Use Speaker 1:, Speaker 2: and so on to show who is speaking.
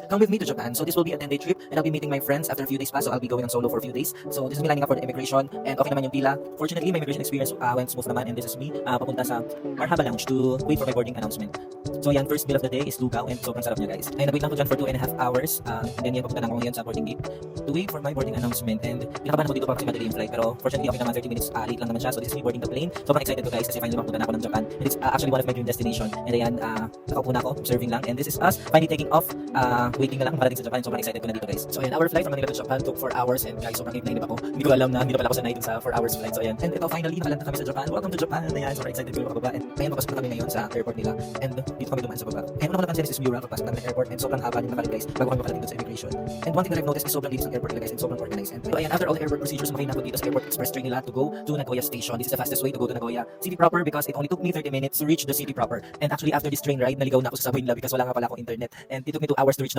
Speaker 1: come with me to Japan. So this will be a 10-day trip and I'll be meeting my friends after a few days pa. So I'll be going on solo for a few days. So this is me lining up for the immigration and okay naman yung pila. Fortunately, my immigration experience went smooth naman and this is me papunta sa Marhaba Lounge to wait for my boarding announcement. So yan, first meal of the day is lugaw and sobrang sarap niya guys. Ay nag-wait lang ko dyan for 2.5 hours and then yan papunta na ako ngayon sa boarding gate to wait for my boarding announcement and pinakabahan ako dito pa kasi madali yung flight pero fortunately okay naman 30 minutes late lang naman siya. So this is me boarding the plane. Sobrang excited ko guys kasi finally mapunta na ako ng Japan and it's actually one of my dream destination and ayan nakaupo na ako observing lang and this is us finally taking off waiting na lang parating sa Japan. Sobrang excited ko na dito guys. So ayan, our flight from Manila to Japan took 4 hours and guys sobrang inip ako. Hindi ko alam na hindi na pala ako sanay dun sa 4 hours flight. So ayan, and ito finally nakalanda kami sa Japan. Welcome to Japan. Ayan, sobrang excited ko makababa and ayan papasok na kami ngayon sa airport nila and dito kami dumaan sa baba. And una ko napansin is Mura papasok namin sa airport and sobrang haba yung nakalagay guys bago kami makarating dun sa immigration. And one thing that I've noticed is sobrang linis ng airport nila guys and sobrang organized. And ayan, after all the airport procedures makina ko dito sa airport express train nila to go to Nagoya station. This is the fastest way to go to Nagoya city proper because it only took me 30 minutes to reach the city proper. And actually after this train ride naligaw na ako sa subway nila because wala nga pala akong internet and it took me 2 hours to reach